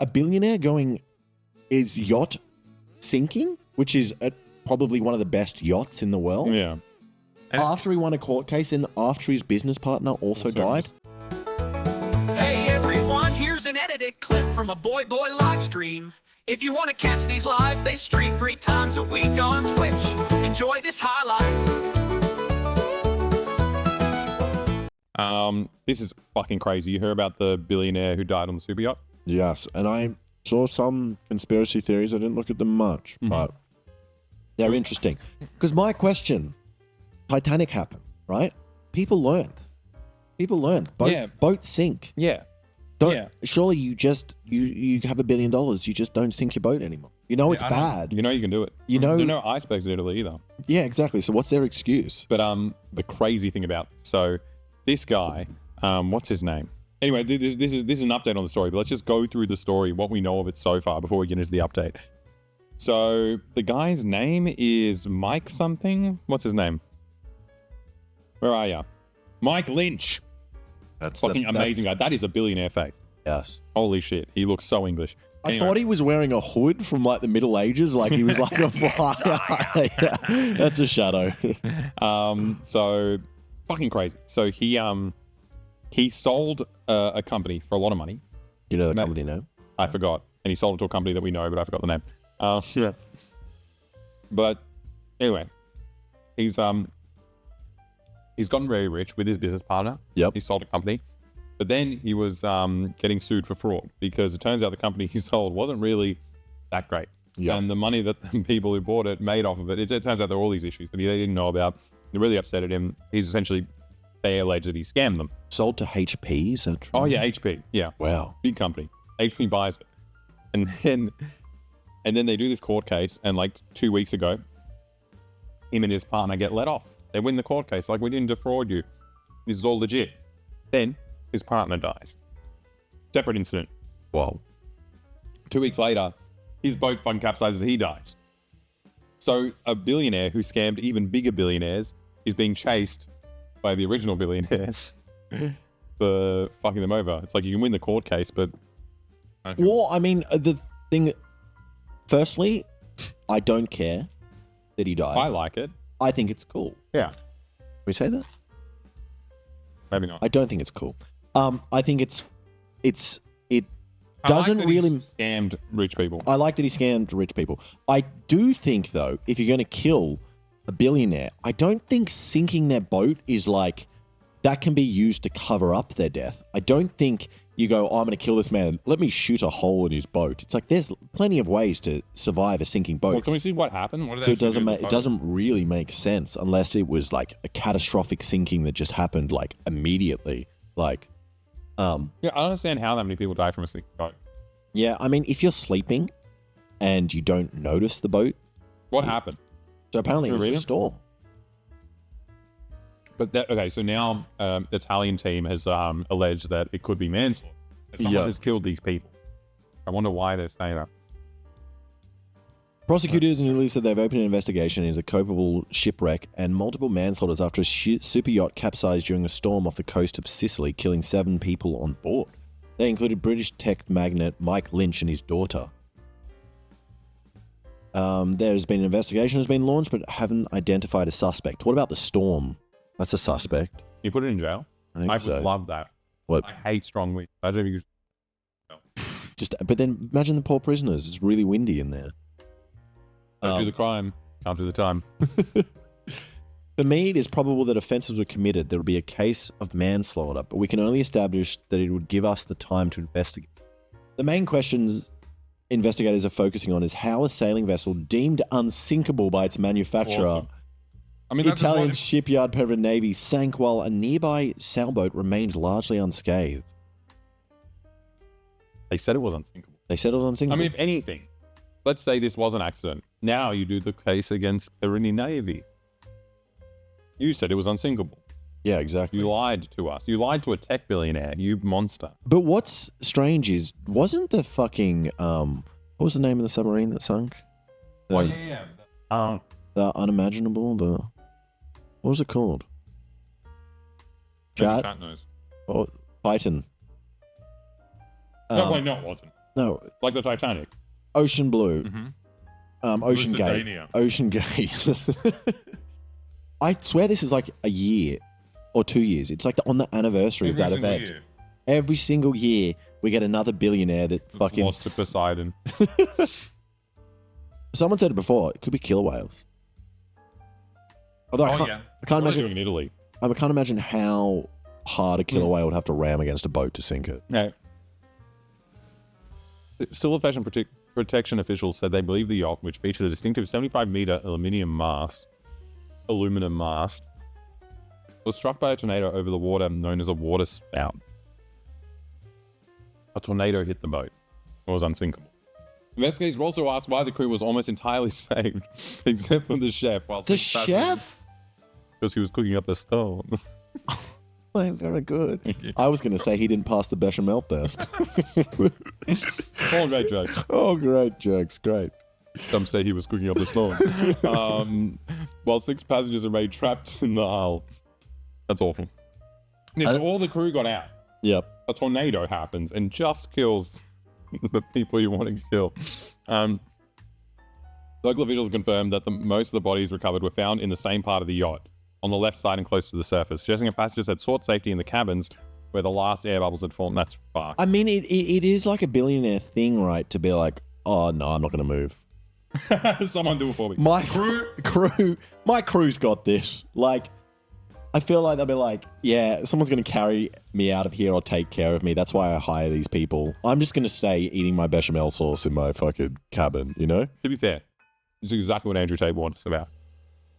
A billionaire is yacht sinking, which is probably one of the best yachts in the world. Yeah. After he won a court case and after his business partner also died. Hey everyone, here's an edited clip from a Boy live stream. If you want to catch these live, they stream 3 times a week on Twitch. Enjoy this highlight. This is fucking crazy. You heard about the billionaire who died on the super yacht? Yes, and I saw some conspiracy theories. I didn't look at them much, but they're interesting. Because my question, Titanic happened, right? People learned. Boats sink. Yeah. Surely you have $1 billion. You just don't sink your boat anymore. You know it's bad. You know you can do it. You know there are no icebergs in Italy either. Yeah, exactly. So what's their excuse? But the crazy thing about this guy, what's his name? Anyway, this is an update on the story, but let's just go through the story, what we know of it so far before we get into the update. So the guy's name is Mike something. What's his name? Where are ya? Mike Lynch. That's fucking amazing guy. That is a billionaire face. Yes. Holy shit. He looks so English. I thought he was wearing a hood from like the Middle Ages, like he was like a fly. Yeah, that's a shadow. So fucking crazy. So he sold a company for a lot of money. You know the company name? I forgot. And he sold it to a company that we know, but I forgot the name. Yeah. But anyway, he's gotten very rich with his business partner. Yep. He sold a company. But then he was getting sued for fraud because it turns out the company he sold wasn't really that great. Yep. And the money that the people who bought it made off of it, it turns out there were all these issues that they didn't know about. They really upset at him. They allege that he scammed them. Sold to HP, is that true? Oh, yeah, HP. Yeah. Wow. Big company. HP buys it. And then they do this court case, and like 2 weeks ago, him and his partner get let off. They win the court case. Like, we didn't defraud you. This is all legit. Then his partner dies. Separate incident. Wow. 2 weeks later, his boat fund capsizes, he dies. So a billionaire who scammed even bigger billionaires is being chased by the original billionaires for fucking them over. It's like you can win the court case, but... Well, I mean, the thing... Firstly, I don't care that he died. I like it. I think it's cool. Yeah. Can we say that? Maybe not. I don't think it's cool. I think it I doesn't like that he really... scammed rich people. I like that he scammed rich people. I do think, though, if you're going to kill a billionaire, I don't think sinking their boat is like... That can be used to cover up their death. I don't think you go, oh, I'm going to kill this man. Let me shoot a hole in his boat. It's like there's plenty of ways to survive a sinking boat. Well, can we see what happened? What did So it doesn't really make sense unless it was like a catastrophic sinking that just happened like immediately. Like, Yeah, I don't understand how that many people die from a sinking boat. yeah, I mean, if you're sleeping and you don't notice the boat, What happened? so apparently it was Really? a storm. But okay, so now the Italian team has alleged that it could be manslaughter. That someone has killed these people. I wonder why they're saying that. Prosecutors in Italy said they've opened an investigation into a culpable shipwreck and multiple manslaughters after a super yacht capsized during a storm off the coast of Sicily, killing 7 people on board. They included British tech magnate Mike Lynch and his daughter. There's been an investigation has been launched, but haven't identified a suspect. What about the storm? That's a suspect. You put it in jail? I think so. would love that. What? I hate strong wind. Imagine if you But then imagine the poor prisoners. It's really windy in there. don't do the crime, can't do the time. For me, it is probable that offences were committed. There would be a case of manslaughter, but we can only establish that it would give us the time to investigate. The main questions investigators are focusing on is how a sailing vessel deemed unsinkable by its manufacturer, Awesome. I mean, that's Italian what- shipyard Private Navy, sank while a nearby sailboat remained largely unscathed. They said it was unsinkable. They said it was unsinkable. I mean, if anything, let's say this was an accident. Now you do the case against Perini Navy. You said it was unsinkable. yeah, exactly. You lied to us. You lied to a tech billionaire, you monster. But what's strange is, wasn't the fucking, what was the name of the submarine that sunk? The unimaginable, what was it called? Chat? Chat knows. Or Python? No, it wasn't. No, Like the Titanic. Ocean Blue. Ocean Gate. Lusitania. Ocean Gate. I swear this is like a year or 2 years. It's like on the anniversary of that Every single event. year. Every single year, we get another billionaire that fucking. Lost to Poseidon. Someone said it before. It could be killer whales. Although I Oh, can't, yeah. I can't What are they imagine. doing in Italy? I can't imagine how hard a killer whale would have to ram against a boat to sink it. No. Civil Fashion Protection officials said they believe the yacht, which featured a distinctive 75-meter aluminum mast, was struck by a tornado over the water known as a water spout. A tornado hit the boat. It was unsinkable. Investigators were also asked why the crew was almost entirely saved, except for the chef. While The six passengers- chef? Because he was cooking up the stone. Very good. I was going to say he didn't pass the bechamel test. All great jokes. Oh, great jokes. Great. Some say he was cooking up the stone. While 6 passengers remained trapped in the aisle. That's awful. Yeah, so all the crew got out. Yep. A tornado happens and just kills the people you want to kill. Local officials confirmed that most of the bodies recovered were found in the same part of the yacht, on the left side and close to the surface, suggesting that passengers had sought safety in the cabins where the last air bubbles had formed. That's fucked. I mean, it is like a billionaire thing, right? To be like, oh, no, I'm not going to move. Someone do it for me. My crew's got this. Like, I feel like they'll be like, yeah, someone's going to carry me out of here or take care of me. That's why I hire these people. I'm just going to stay eating my bechamel sauce in my fucking cabin, you know? To be fair, this is exactly what Andrew Tate warned us about.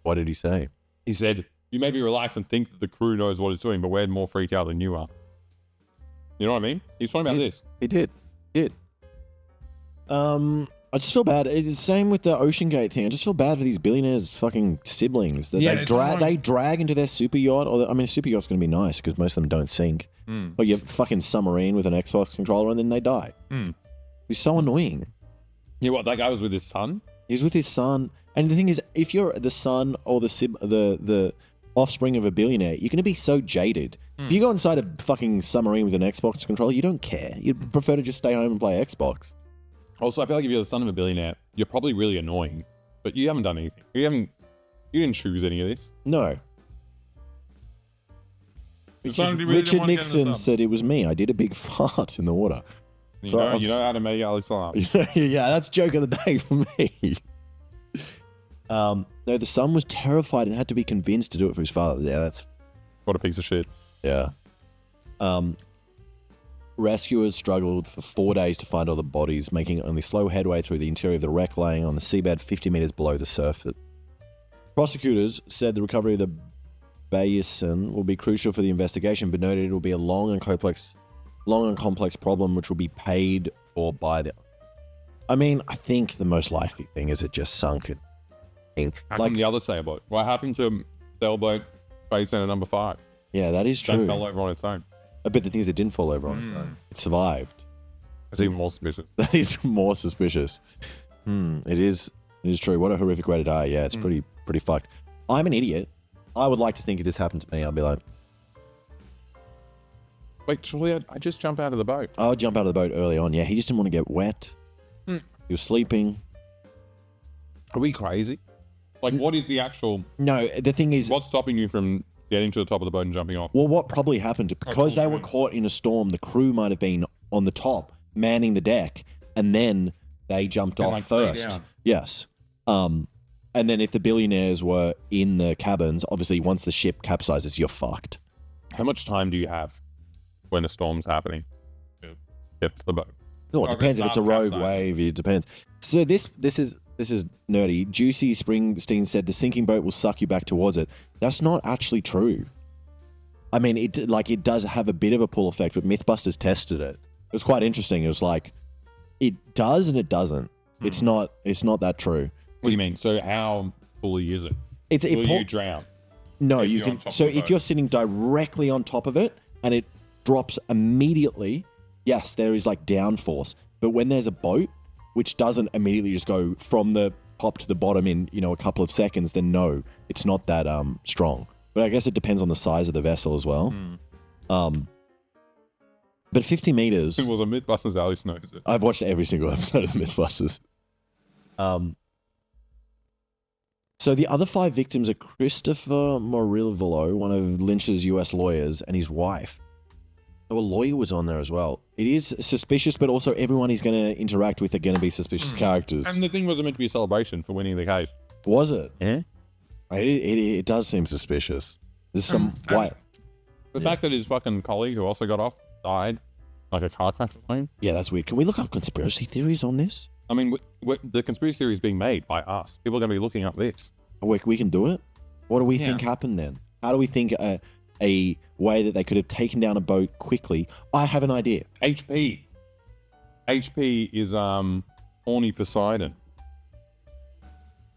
What did he say? He said, you may be relaxed and think that the crew knows what it's doing, but we're more freaked out than you are. You know what I mean? He's talking about this. He did. I just feel bad. It's the same with the Ocean Gate thing. I just feel bad for these billionaires' fucking siblings that Yeah, they it's not like- drag into their super yacht. Or I mean, a super yacht's going to be nice because most of them don't sink. Or you fucking submarine with an Xbox controller and then they die. It's so annoying. Yeah, what? That guy was with his son? He's with his son, and the thing is, if you're the son or the offspring of a billionaire, you're going to be so jaded. If you go inside a fucking submarine with an Xbox controller, you don't care. You'd prefer to just stay home and play Xbox. Also, I feel like if you're the son of a billionaire, you're probably really annoying, but you haven't done anything. You didn't choose any of this. No. Son, you really didn't Richard want to get in the Nixon sub. said it was me. I did a big fart in the water. You know how to make Alex laugh. Yeah, that's joke of the day for me. No, the son was terrified and had to be convinced to do it for his father. Yeah, that's What a piece of shit. yeah. Rescuers struggled for 4 days to find all the bodies, making only slow headway through the interior of the wreck, laying on the seabed 50 meters below the surface. Prosecutors said the recovery of the basin will be crucial for the investigation, but noted it will be a long and complex problem which will be paid for by the... I mean, I think the most likely thing is it just sunk and ink. How Like, come the other sailboat? What happened to sailboat Space Center number 5? yeah, that is That true. fell over on its own. But the thing is, it didn't fall over on its own. It survived. It's even more suspicious. That is more suspicious. It is true. What a horrific way to die. Yeah, it's pretty fucked. I'm an idiot. I would like to think if this happened to me, I'd be like, Wait, surely I just jump out of the boat. I would jump out of the boat early on. Yeah, he just didn't want to get wet. He was sleeping. Are we crazy? Like, what is the actual... No, the thing is, What's stopping you from getting to the top of the boat and jumping off? well, what probably happened, because they were caught in a storm, the crew might have been on the top, manning the deck, and then they jumped off like, stay first. down. Yes. And then if the billionaires were in the cabins, obviously once the ship capsizes, you're fucked. How much time do you have when a storm's happening to get to the boat? No, it depends if it's a starts rogue capsizing. wave. It depends. So this is nerdy. Juicy Springsteen said the sinking boat will suck you back towards it. That's not actually true. I mean, it does have a bit of a pull effect, but MythBusters tested it. It was quite interesting. It was like it does and it doesn't. It's not that true. What do you mean? So how fully is it? Will you drown? No, If you you're on can. top of So the if boat. you're sitting directly on top of it and it drops immediately, yes, there is like downforce. But when there's a boat which doesn't immediately just go from the top to the bottom in a couple of seconds, then no, it's not that But 50 meters. It was a Mythbusters. Alice knows it. I've watched every single episode of Mythbusters. So the other 5 victims are Christopher Morillo, one of Lynch's US lawyers, and his wife. So a lawyer was on there as well. It is suspicious, but also everyone he's going to interact with are going to be suspicious characters. And the thing wasn't meant to be a celebration for winning the case. Was it? Yeah. It does seem suspicious. There's some white. The fact that his fucking colleague, who also got off, died like a car crash or something. Yeah, that's weird. Can we look up conspiracy theories on this? I mean, the conspiracy theory is being made by us. People are going to be looking up this. We can do it? What do we think happened then? How do we think a way that they could have taken down a boat quickly? I have an idea. HP is horny Poseidon.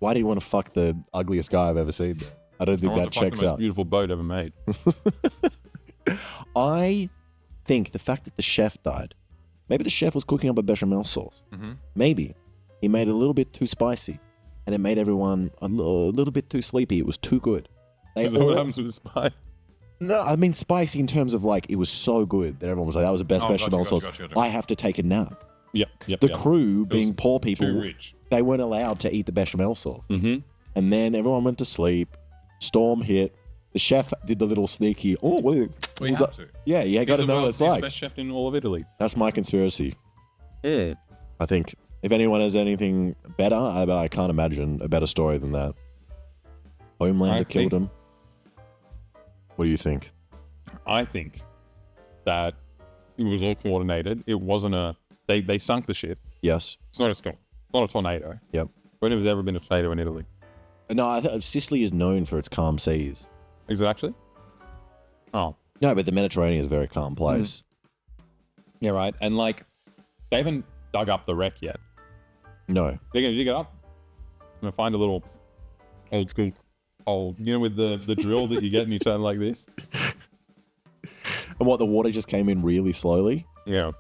Why do you want to fuck the ugliest guy I've ever seen? I don't think that checks the most out. Beautiful boat ever made. I think the fact that the chef died, maybe the chef was cooking up a bechamel sauce. Mm-hmm. Maybe he made it a little bit too spicy, and it made everyone a little bit too sleepy. It was too good. Is that what happens with spice? No, I mean spicy in terms of like it was so good that everyone was like, that was the best bechamel sauce. Gotcha. I have to take a nap. Yep. The crew, being poor people, too rich. they weren't allowed to eat the bechamel sauce. Mm-hmm. And then everyone went to sleep. Storm hit. The chef did the little sneaky. Oh, Well, you have to. yeah, you got to know what it's like. He's the best chef in all of Italy. That's my conspiracy. Yeah. I think if anyone has anything better, I can't imagine a better story than that. Homelander killed him. What do you think? I think that it was all coordinated. It wasn't they sunk the ship. Yes. It's not a storm. It's not a tornado. Yep. When has there ever been a tornado in Italy? No, Sicily is known for its calm seas. Is it actually? Oh. No, but the Mediterranean is a very calm place. Yeah, right. And like, they haven't dug up the wreck yet. No. They're going to dig it up. I'm going to find a little old school hole, with the drill that you get and you turn like this. And what, the water just came in really slowly? Yeah.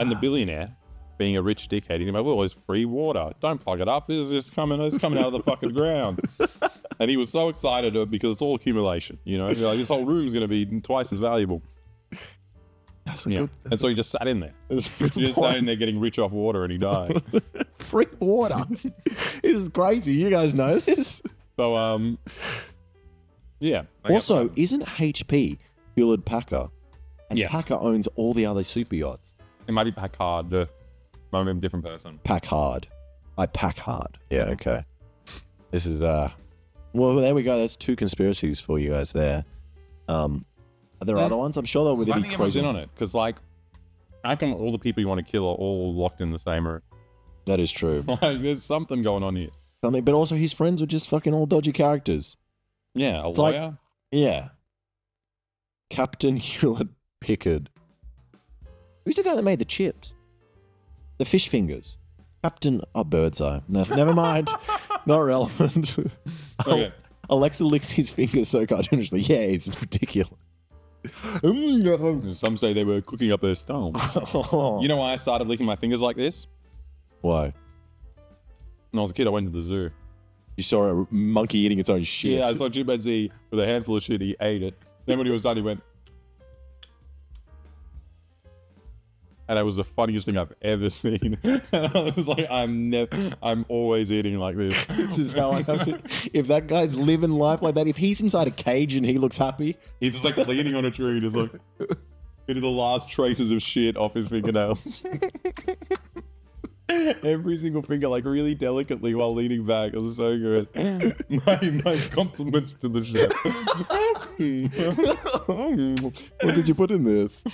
And the billionaire, being a rich dickhead, he's like, well, there's free water. Don't plug it up. It's coming out of the fucking ground. And he was so excited because it's all accumulation, Like, this whole room's going to be twice as valuable. That's good. And so he just sat in there. He just sat in there getting rich off water and he died. Free water. This is crazy. You guys know this? So, yeah. Also, isn't HP Hewlett Packard? And Yeah. Packard owns all the other super yachts. It might be Packard. Might be a different person. Pack hard. I pack hard. Yeah, okay. This is, well, there we go. That's 2 conspiracies for you guys there. Are there other ones? I'm sure there were. I think everyone's in on it because, like, how come all the people you want to kill are all locked in the same room? That is true. Like, there's something going on here. Something, but also his friends were just fucking all dodgy characters. Yeah, It's lawyer. Yeah. Captain Hewlett Packard. Who's the guy that made the chips? The fish fingers. Captain... Oh, Birdseye. No, never mind. Not relevant. Okay. Alexa licks his fingers so cartoonishly. Yeah, it's ridiculous. Some say they were cooking up their stone. You know why I started licking my fingers like this? Why? When I was a kid, I went to the zoo. You saw a monkey eating its own shit. Yeah, I saw a chimpanzee with a handful of shit. He ate it. Then when he was done, he went... And it was the funniest thing I've ever seen. And I was like, I'm always eating like this. This is how I have to... If that guy's living life like that, if he's inside a cage and he looks happy... He's just like leaning on a tree, just like getting the last traces of shit off his fingernails. Every single finger, like really delicately while leaning back. It was so good. My compliments to the chef. What did you put in this?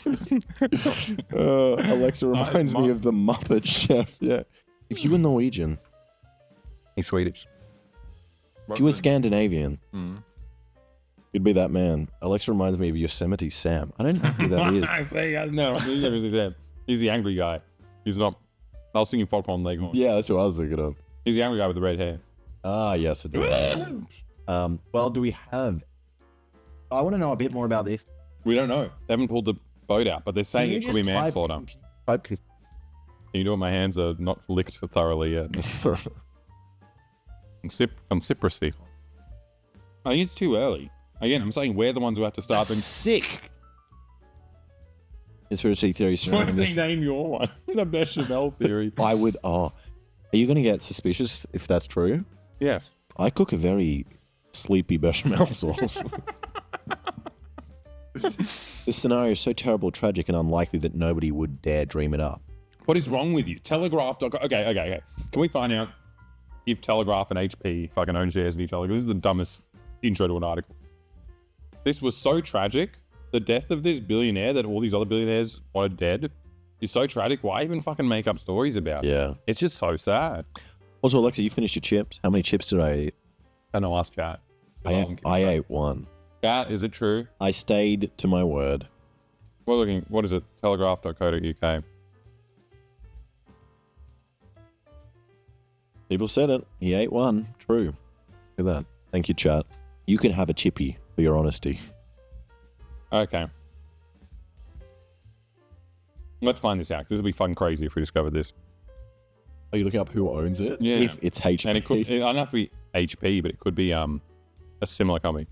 Alexa reminds me of the Muppet Chef. Yeah. If you were Norwegian, He's Swedish. if you were Scandinavian, you'd be that man. Alexa reminds me of Yosemite Sam. I don't know who that is. I say, no, he's the angry guy. He's not. I was thinking Foghorn Leghorn. Yeah, that's what I was thinking of. He's the angry guy with the red hair. Ah, yes, I do. Well, do we have... I want to know a bit more about this. We don't know. They haven't pulled the boat out, but they're saying it could be manslaughter. Can you do it? My hands are not licked thoroughly yet. Conspiracy. I think it's too early. Again, I'm saying we're the ones who have to start. Sick. conspiracy theories What surrounding if they this. name your one? The bechamel theory. I would. Oh, are you going to get suspicious if that's true? Yes. I cook a very sleepy bechamel sauce. This scenario is so terrible, tragic, and unlikely that nobody would dare dream it up. What is wrong with you? Telegraph.com. Okay. Can we find out if Telegraph and HP fucking own shares in each other? This is the dumbest intro to an article. This was so tragic. The death of this billionaire that all these other billionaires wanted dead is so tragic. Why even fucking make up stories about it? Yeah. It's just so sad. Also, Alexa, you finished your chips. How many chips did I eat? I know, ask chat. I ate one. Chat, is it true? I stayed to my word. We're looking, what is it? Telegraph.co.uk. People said it. He ate one. True. Look at that. Thank you, chat. You can have a chippy for your honesty. Okay. Let's find this out. This will be fucking crazy if we discover this. Are you looking up who owns it? Yeah. If it's HP. And it don't have to be HP, but it could be a similar company.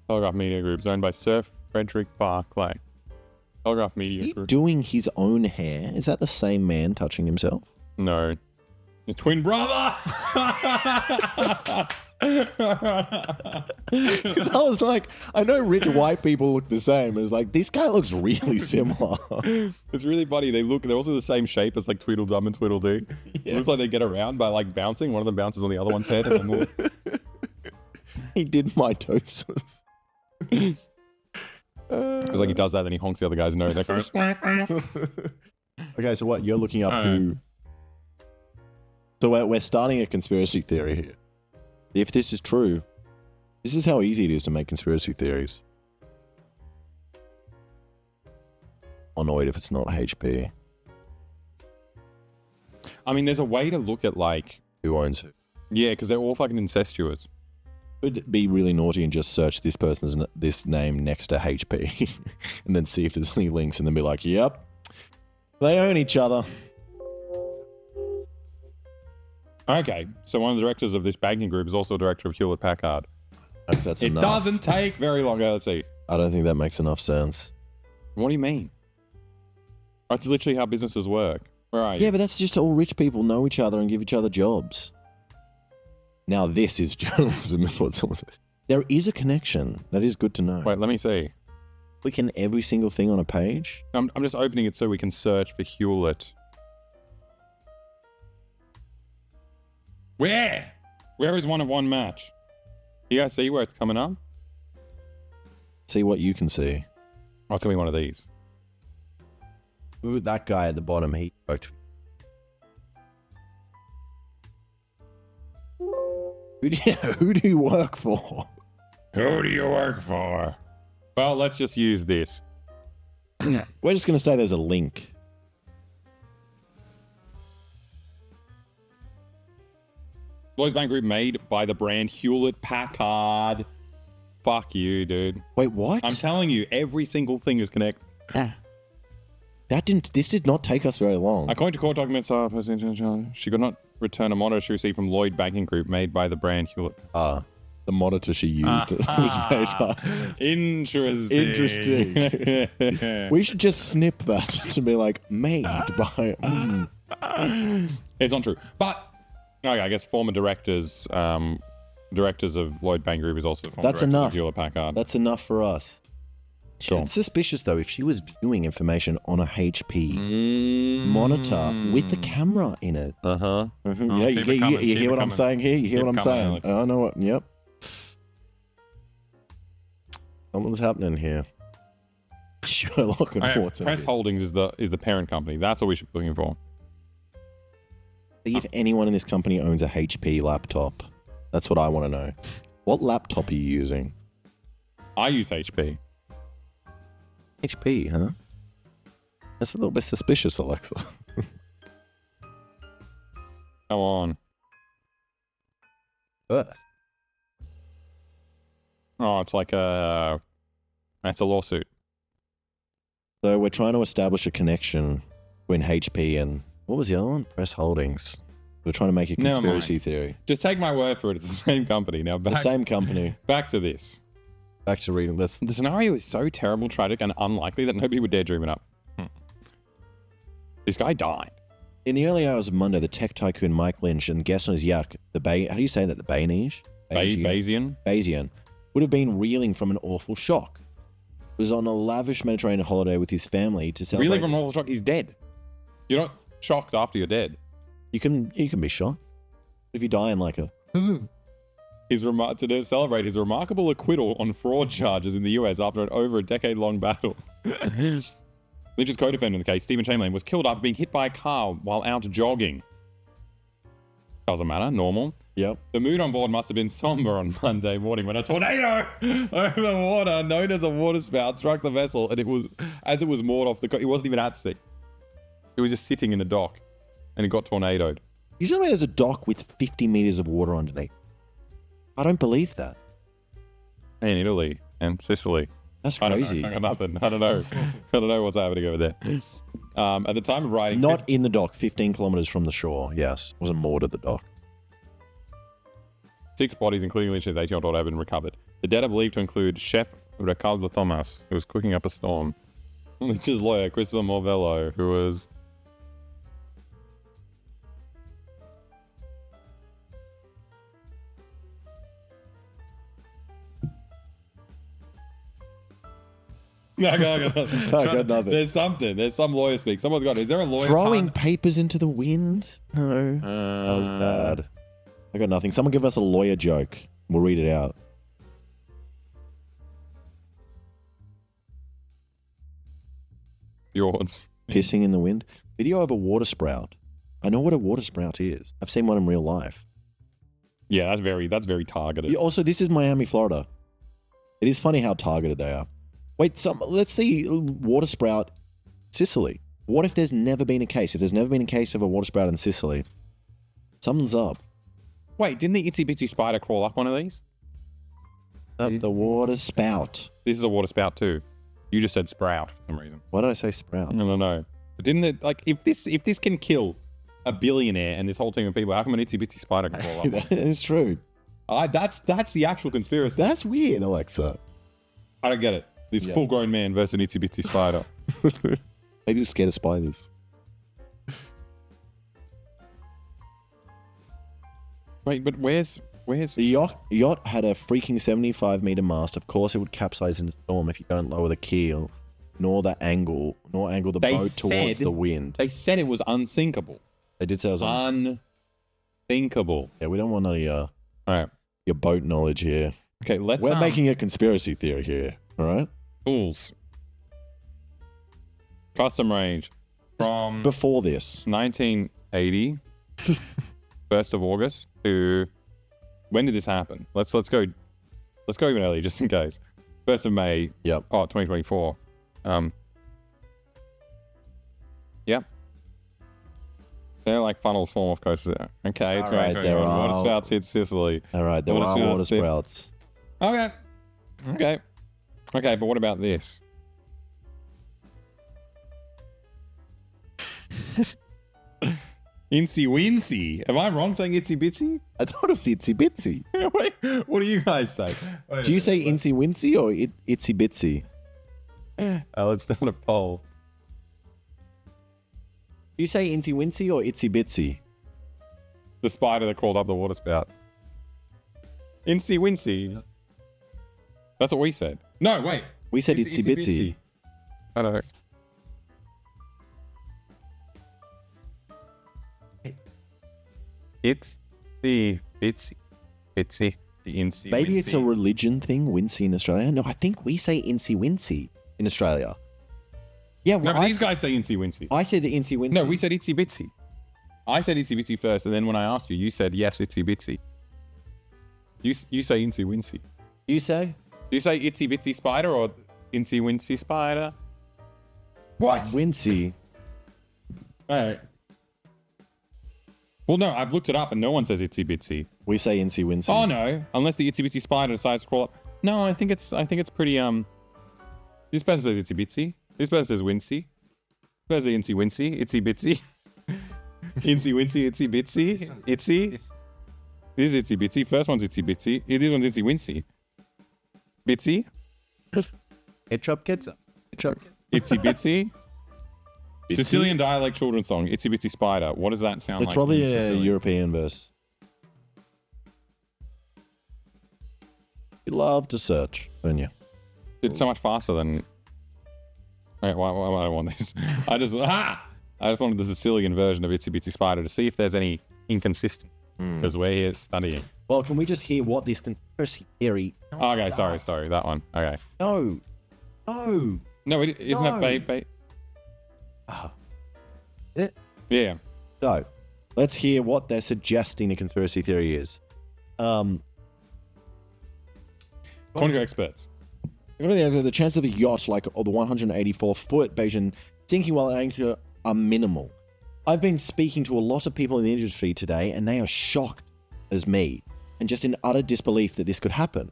Telegraph Media Group is owned by Sir Frederick Barclay. Telegraph Media He Group. doing his own hair? Is that the same man touching himself? No. His twin brother! Because I was like, I know rich white people look the same. And it's like, this guy looks really similar. It's really funny. They're also the same shape as like Tweedledum and Tweedledee. It looks like they get around by like bouncing. One of them bounces on the other one's head. And then He did mitosis. it's like he does that, then he honks the other guy's nose. That goes. Okay, so what? You're looking up who... So we're starting a conspiracy theory here. If this is true, this is how easy it is to make conspiracy theories. Annoyed if it's not HP. I mean, there's a way to look at like, Who owns who? yeah, because they're all fucking incestuous. Could be really naughty and just search this person's this name next to HP, and then see if there's any links, and then be like, "Yep, they own each other." Okay, so one of the directors of this banking group is also a director of Hewlett Packard. I think that's It enough. doesn't take very long. Let's see. I don't think that makes enough sense. What do you mean? That's literally how businesses work. Where are you? Yeah, but that's just all rich people know each other and give each other jobs. Now this is journalism, is what someone said. There is a connection. That is good to know. Wait, let me see. Click in every single thing on a page. I'm just opening it so we can search for Hewlett. Where? Where is one of one match? You guys see where it's coming up? See what you can see. Oh, it's gonna be one of these. Ooh, that guy at the bottom, he worked. Who do you work for? Who do you work for? Well, let's just use this. We're just going to say there's a link. Lloyds Bank Group made by the brand Hewlett Packard. Fuck you, dude. Wait, what? I'm telling you, every single thing is connected. This did not take us very long. According to court documents, she could not return a monitor she received from Lloyd Banking Group made by the brand Hewlett. The monitor she used was made by. Interesting. We should just snip that to be like, made by. It's not true. But, okay, I guess former directors of Lloyd Bank Group is also former That's directors enough. of Hewlett Packard. That's enough for us. Sure. It's suspicious, though, if she was viewing information on a HP monitor with the camera in it. Uh-huh. Mhm. You keep it coming, you keep hear it what I'm coming. saying here? You hear Keep what I'm it coming, saying? Alex. I know what. Yep. Something's happening here. Sherlock and Okay, Watson. Press Holdings is the parent company. That's what we should be looking for. See if anyone in this company owns a HP laptop. That's what I want to know. What laptop are you using? I use HP. HP, huh? That's a little bit suspicious, Alexa. Come on. But Oh, it's like that's a lawsuit. so we're trying to establish a connection between HP and what was the other one? Press Holdings. We're trying to make a Never conspiracy mind. theory. Just take my word for it. It's the same company. Now The back, same company. back to this. Back to reading. Let's. The scenario is so terrible, tragic, and unlikely that nobody would dare dream it up. This guy died. In the early hours of Monday, the tech tycoon Mike Lynch and guest on his yacht, how do you say that? The Bayesian. Bayesian would have been reeling from an awful shock. He was on a lavish Mediterranean holiday with his family to celebrate. Reeling from an awful shock. He's dead. You're not shocked after you're dead. You can be shocked if you die in like a. To celebrate his remarkable acquittal on fraud charges in the US after an over a decade-long battle. Lynch's co-defendant in the case, Stephen Chamberlain, was killed after being hit by a car while out jogging. Doesn't matter, normal. Yep. The mood on board must have been somber on Monday morning when a tornado over the water, known as a waterspout, struck the vessel, and it was moored off the coast. It wasn't even at sea. It was just sitting in the dock, and it got tornadoed. You tell me there's a dock with 50 meters of water underneath? I don't believe that. In Italy and Sicily. That's crazy. I got nothing. I don't know. I don't know what's happening over there. At the time of writing... Not in the dock, 15 kilometers from the shore, yes. It wasn't moored at the dock. 6 bodies, including Lynch's 18-year-old daughter, have been recovered. The dead are believed to include Chef Ricardo Thomas, who was cooking up a storm. Lynch's lawyer, Christopher Morvello, who was... No, I got nothing. There's something. There's some lawyer speak. Someone's got it. Is there a lawyer? Throwing papers into the wind? No. That was bad. I got nothing. Someone give us a lawyer joke. We'll read it out. Yours. Pissing in the wind. Video of a water sprout. I know what a water sprout is. I've seen one in real life. Yeah, that's very targeted. Also, this is Miami, Florida. It is funny how targeted they are. Wait, let's see water sprout Sicily. What if there's never been a case? If there's never been a case of a water sprout in Sicily, something's up. Wait, didn't the itsy bitsy spider crawl up one of these? Up the water spout. This is a water spout too. You just said sprout for some reason. Why did I say sprout? I don't know. But didn't it, like, if this can kill a billionaire and this whole team of people, how come an itsy bitsy spider can crawl up? That is true. That's the actual conspiracy. That's weird, Alexa. I don't get it. This full-grown man versus an itsy bitsy spider. Maybe you're scared of spiders. Wait, but where's... The yacht had a freaking 75-meter mast. Of course, it would capsize in a storm if you don't lower the keel, nor angle the boat towards the wind. They said it was unsinkable. They did say it was unthinkable. Yeah, we don't want any all right. Your boat knowledge here. Okay, we're making a conspiracy theory here. All right. Fools. Custom range from before this 1980, 1st of August to when did this happen? Let's go even earlier just in case. 1st of May. Yep. Oh, 2024. Yep. They're like funnels form off coasters. Okay, it's right. Water spouts hit Sicily. All right, there are water sprouts. Okay, but what about this? Incy Wincy. Am I wrong saying itsy bitsy? I thought it was itsy bitsy. Wait, what do you guys say? Do you say incy wincy or itsy bitsy? Let's start a poll. Do you say incy wincy or itsy bitsy? The spider that crawled up the water spout. Incy Wincy. That's what we said. No, wait. We said itsy bitsy. I don't know. It's the bitsy. Bitsy. The incy. Maybe wincy. It's a religion thing, wincy in Australia. No, I think we say incy wincy in Australia. Yeah, well, no, these guys say incy wincy. I said incy wincy. No, we said itsy bitsy. I said itsy bitsy first, and then when I asked you, you said yes, itsy bitsy. You say incy wincy. You say? Do you say itsy bitsy spider or incy wincy spider? What? Wincy. All right. Well, no, I've looked it up and no one says itsy bitsy. We say incy wincy. Oh no, unless the itsy bitsy spider decides to crawl up. No, I think it's pretty This person says itsy bitsy. This person says wincy. This person says incy wincy, itsy bitsy. Incy wincy, itsy bitsy, itsy. This is itsy bitsy. First one's itsy bitsy. This one's itsy wincy. Bitsy. Ketchup gets up. Itsy bitsy. Sicilian dialect children's song, Itsy Bitsy Spider. What does that sound It's like? probably in a Sicilian? European verse. You love to search, don't you? It's so much faster than. Wait, why do I want this? I just wanted the Sicilian version of Itsy Bitsy Spider to see if there's any inconsistency because we're here studying. Well, can we just hear what this conspiracy theory? Okay, sorry, that one. Okay. No. No, isn't No. that It. Yeah. So, let's hear what they're suggesting the conspiracy theory is. According to experts. The chance of a yacht like the 184-foot Beijing sinking while at anchor are minimal. I've been speaking to a lot of people in the industry today, and they are shocked as me, and just in utter disbelief that this could happen.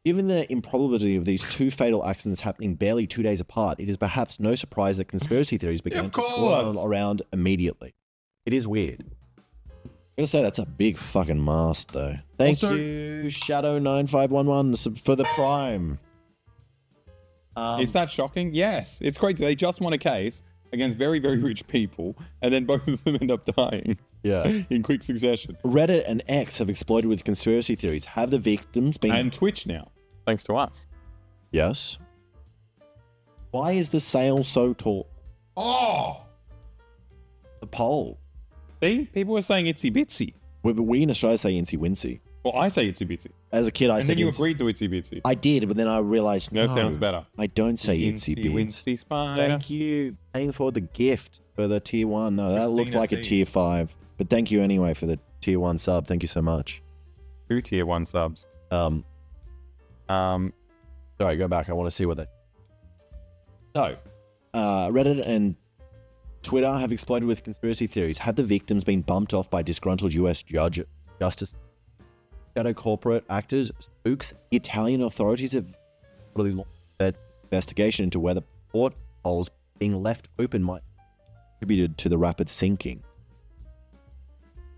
Given the improbability of these two fatal accidents happening barely 2 days apart, it is perhaps no surprise that conspiracy theories began to swirl around immediately. It is weird. I'm gonna say that's a big fucking mast, though. Thank you, Shadow9511, for the prime. Is that shocking? Yes. It's crazy. They just won a case against very, very rich people, and then both of them end up dying. Yeah. In quick succession. Reddit and X have exploded with conspiracy theories. Have the victims been... And Twitch now, thanks to us. Yes. Why is the sail so tall? Oh! The pole. See? People were saying itsy bitsy. We in Australia say incy wincy. Well, I say itsy bitsy. As a kid, I And said then you incy. agreed to itsy bitsy. I did, but then I realized, No, no, sounds better. I don't say itsy bitsy. wincy spider. Thank you. Paying for the gift for the tier 1. No, that looked Christina like a T. tier 5. But thank you anyway for the tier 1 sub. Thank you so much. 2 tier 1 subs. Sorry, go back. I want to see what that... So, Reddit and Twitter have exploded with conspiracy theories. Have the victims been bumped off by disgruntled US justice, shadow corporate actors, spooks? The Italian authorities have really launched their investigation into whether portholes being left open might have contributed to the rapid sinking.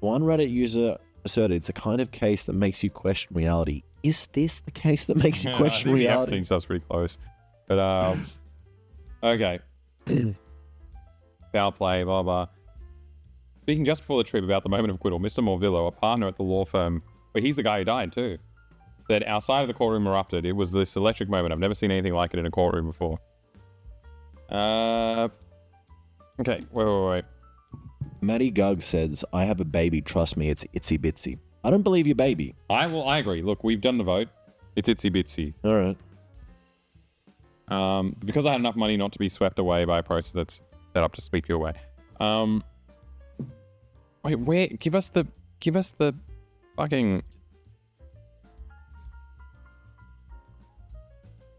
One Reddit user asserted it's the kind of case that makes you question reality. Is this the case that makes you question I think reality? The stuff's pretty close. But, okay. Foul play, blah, blah. Speaking just before the trip about the moment of acquittal, Mr. Morvillo, a partner at the law firm, but he's the guy who died too, said our side of the courtroom erupted. It was this electric moment. I've never seen anything like it in a courtroom before. Okay, wait. Maddie Gugg says, I have a baby, trust me, it's itsy bitsy. I don't believe your baby. I agree. Look, we've done the vote. It's itsy bitsy. All right. Because I had enough money not to be swept away by a process that's set up to sweep you away. Wait, where? Give us the fucking.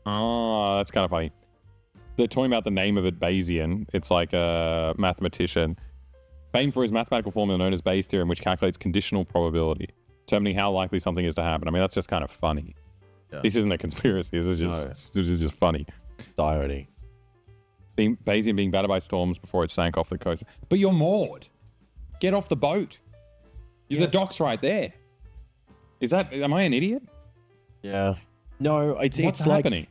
Oh, that's kind of funny. They're talking about the name of it, Bayesian. It's like a mathematician. Famed for his mathematical formula known as Bayes' theorem, which calculates conditional probability, determining how likely something is to happen. I mean, that's just kind of funny. Yeah. This isn't a conspiracy. This is just funny. It's irony. Bayesian being battered by storms before it sank off the coast. But you're moored. Get off the boat. The dock's right there. Am I an idiot? Yeah. No, it's What's like happening?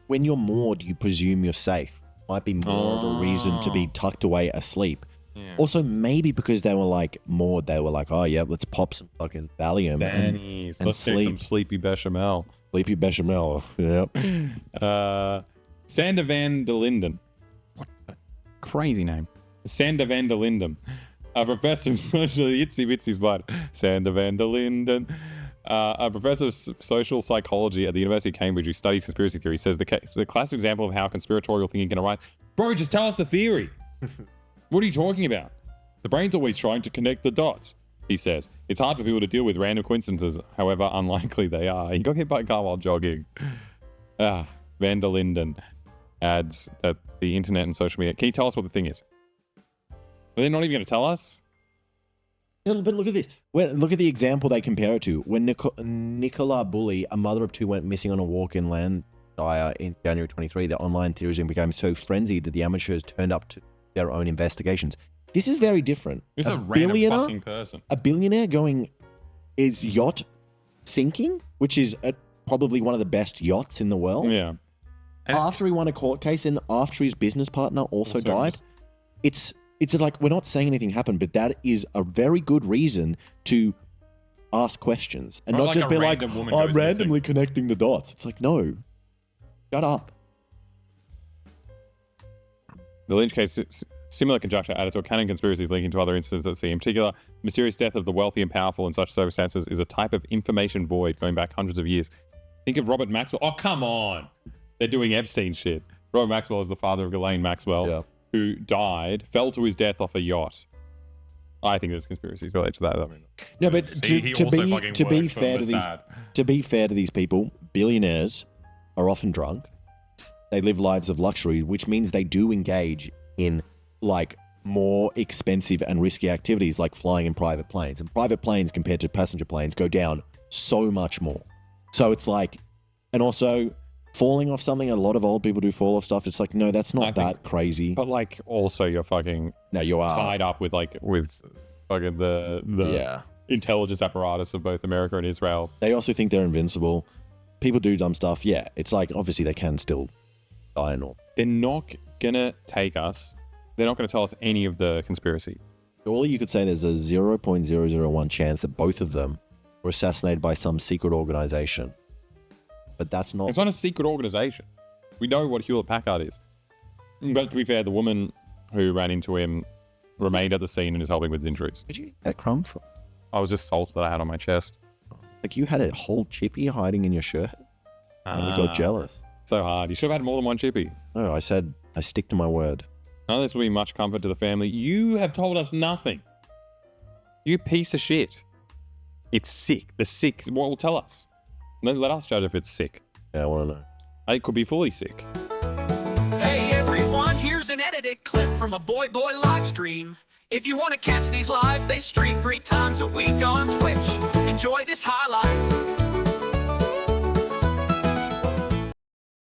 when you're moored, you presume you're safe. Might be more of a reason to be tucked away asleep. Yeah. Also, maybe because they were like moored, they were like, oh yeah, let's pop some fucking Valium Sannies. and Let's sleep. take some sleepy bechamel. Sleepy bechamel. Yep. Sander van der Linden. What a crazy name. Sander van der Linden. A professor of social itsy bitsy spider. Sander van der Linden. A professor of social psychology at the University of Cambridge who studies conspiracy theory says the classic example of how conspiratorial thinking can arise. Bro, just tell us the theory. What are you talking about? The brain's always trying to connect the dots, he says. It's hard for people to deal with random coincidences, however unlikely they are. He got hit by a car while jogging. Van der Linden adds that the internet and social media... Can you tell us what the thing is? Are they not even going to tell us? Yeah, but look at this. Look at the example they compare it to. When Nicola Bully, a mother of two, went missing on a walk in Landshire in January 23, the online theorism became so frenzied that the amateurs turned up to their own investigations. This is very different. It's a random fucking person. A billionaire is yacht sinking, which is probably one of the best yachts in the world. Yeah. After he won a court case and after his business partner also died. it's like we're not saying anything happened, but that is a very good reason to ask questions and Or not like just a be like, random woman I'm goes randomly connecting the dots. It's like, no, shut up. The Lynch case, similar conjecture added to a canon conspiracies linking to other instances at sea. In particular, mysterious death of the wealthy and powerful in such circumstances is a type of information void going back hundreds of years. Think of Robert Maxwell. Oh, come on. They're doing Epstein shit. Robert Maxwell is the father of Ghislaine Maxwell, who died, fell to his death off a yacht. I think there's conspiracies related to that. I mean, No, but he to also be fucking to be worked for fair to these Mossad. to be fair to these people, billionaires are often drunk. They live lives of luxury, which means they do engage in like more expensive and risky activities like flying in private planes. And private planes compared to passenger planes go down so much more. So it's like, and also falling off something, a lot of old people do fall off stuff. It's like, no, that's not that crazy. But like, also you're fucking No, you are. tied up with fucking the intelligence apparatus of both America and Israel. They also think they're invincible. People do dumb stuff. Yeah, it's like, obviously they can still die and all. They're not gonna take us. They're not gonna tell us any of the conspiracy. Surely you could say there's a 0.001 chance that both of them were assassinated by some secret organization. But that's not... It's not a secret organization. We know what Hewlett Packard is. But to be fair, the woman who ran into him remained at the scene and is helping with his injuries. Where'd you get that crumb from? I was just salt that I had on my chest. Like you had a whole chippy hiding in your shirt? And you got jealous. So hard. You should have had more than one chippy. No, I said I stick to my word. None of this will be much comfort to the family. You have told us nothing. You piece of shit. It's sick. The sick. What will tell us? Let us judge if it's sick. Yeah, I want to know. It could be fully sick. Hey everyone, here's an edited clip from a Boy live stream. If you want to catch these live, they stream 3 times a week on Twitch. Enjoy this highlight.